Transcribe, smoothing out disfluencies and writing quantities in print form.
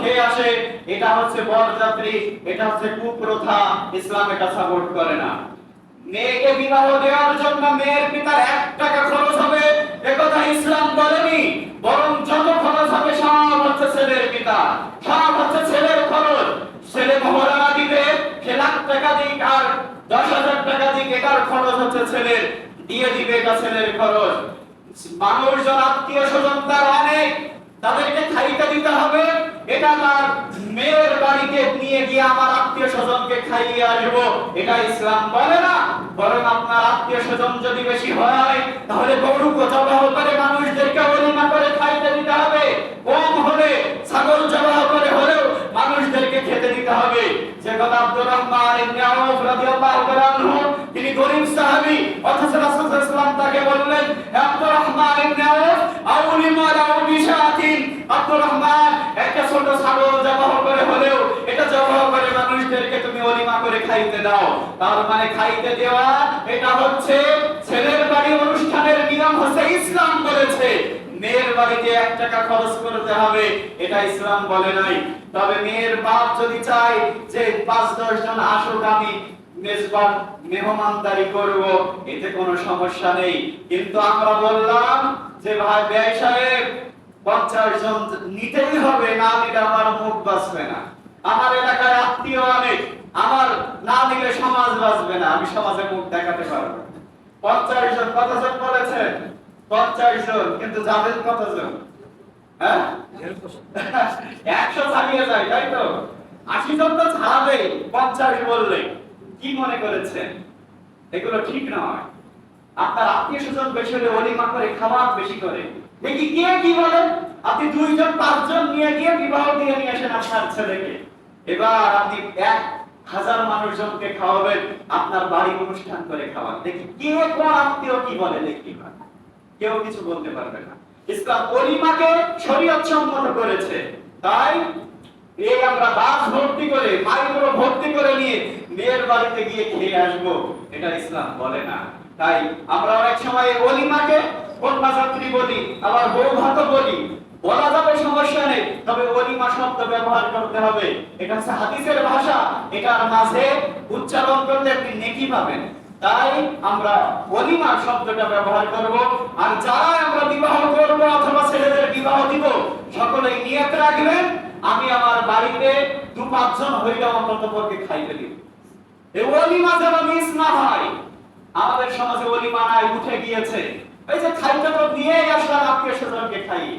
খেয়ে আসে, এটা হচ্ছে বরযাত্রী, এটা হচ্ছে কুপ্রথা। ইসলাম এটা সাপোর্ট করে না। মেয়েকে বিবাহ দেওয়ার জন্য মেয়ের পিতার 1 টাকা খরচ হবে একথা ইসলাম বলেনি, বরং যত খরচ হবে সব হচ্ছে ছেলের পিতা, সব হচ্ছে ছেলের খরচ। ছেলে মহারানা দিবে, সে লাখ টাকা দিক আর 10,000 টাকা দিক, এটার খরচ হচ্ছে ছেলের, দিয়ে দিবে, এটা ছেলের খরচ। মানুষজন আত্মীয় স্বজন তার অনেক, তাদেরকে খাইতে দিতে হবে, এটা তার মেয়ের বাড়িতে নিয়ে গিয়ে আমার আত্মীয় স্বজনকে খাইয়ে আসবো, এটা ইসলাম বলে না। বরং আপনার আত্মীয় স্বজন যদি বেশি হয় তাহলে গরু জবাহ করে মানুষদেরকে ওলিমা করে খাইতে দিতে হবে, কম হলে ছাগল জবাহ করে হলেও মানুষদেরকে খেতে দিতে হবে। যে কথা আব্দুর রহমান ইবনে আউফ রাদিয়াল্লাহু তাআলা আনহু, তিনি গরীব সাহাবী, অথচ রাসূল সাল্লাল্লাহু আলাইহি ওয়াসাল্লাম তাকে বললেন, হে আব্দুর রহমান ইবনে আউফ, আউলিমা লাউ বিশাতিন, আব্দুর রহমান একটা ছোট ছাগল জবাহ করে হলেও এটা জবাহ করে মানুষদেরকে তুমি ওলিমা করে খাইতে দাও। তার মানে খাইতে দেওয়া এটা হচ্ছে ছেলের বাড়ি অনুষ্ঠানের নিয়ম, হচ্ছে ইসলাম বলেছে। মেয়ের বাড়িতে 1 টাকা খরচ করতে হবে, এটা ইসলাম বলে নাই। তবে মেয়ের বাপ যদি চায় যে 5-10 জন আসুক, আমি মেজবান মেহমানদারি করব, এতে কোনো সমস্যা নেই। কিন্তু আমরা বললাম যে ভাই বেয়াই সাহেব 50 জন নিতেই হবে, না নিলে আমার মুখ বাঁচবে না, আমার এলাকায় আত্মীয় অনেক, আমার না নিলে সমাজ বাঁচবে না, আমি সমাজে মুখ দেখাতে পারবো। 50 জন, কতজন বলেছেন? 50 জন, কিন্তু যাবেন কতজন? হ্যাঁ 100 ছাড়িয়ে যায়, তাই তো? 80 জন তো ছাড়াবে 50 বললে। কি মনে করেছেন? এগুলো ঠিক নয়। আপনার আত্মীয় স্বজন বেশি হলে ওলিমা করে খাওয়া বেশি করে, দেখি কে কি বলে। আপনি 2 জন 5 জন নিয়ে গিয়ে বিবাহ দিয়ে নিয়ে আসেন আপনার ছেলেকে, এবার আপনি 1000 মানুষজনকে খাওয়াবেন, আপনার বাড়ি অনুষ্ঠান করে খাওয়ান, দেখি কে কোন আত্মীয় কি বলে, দেখি কেউ কিছু বলতে পারবে না। ইসলাম ওলিমাকে শরীয়ত সম্মত করেছে, তাই এই আমরা বাস ভর্তি করে, মাইক্রো ভর্তি করে নিয়ে মেয়ের বাড়িতে গিয়ে খেয়ে আসবো, এটা ইসলাম বলে না। তাই আমরা অনেক সময় ওলিমাকে কন্যাযাত্রী বলি, আবার বউ ভাতও বলি, বলা যাবে, সমস্যা নেই, তবে ওলিমা শব্দ ব্যবহার করতে হবে, এটা হচ্ছে হাদিসের ভাষা, এটার মাঝে উচ্চারণ করলে আপনি নেকি পাবেন। তাই আমরা ওলিমা শব্দটা ব্যবহার করব। আর যারা আমরা বিবাহ করব অথবা ছেলেদের বিবাহ দিব, সকলেই নিয়ত রাখবেন, আমি আমার বাড়িতে 2-5 জন হইলেও অন্তত পক্ষে খাইতে দিব। এই ওলিমা যেন মিস না হয়। আমাদের সমাজে ওলিমা নাই, উঠে গিয়েছে, এই যে খাইতে তো নিয়ে আসলাম আত্মীয় স্বজনকে খাইয়ে,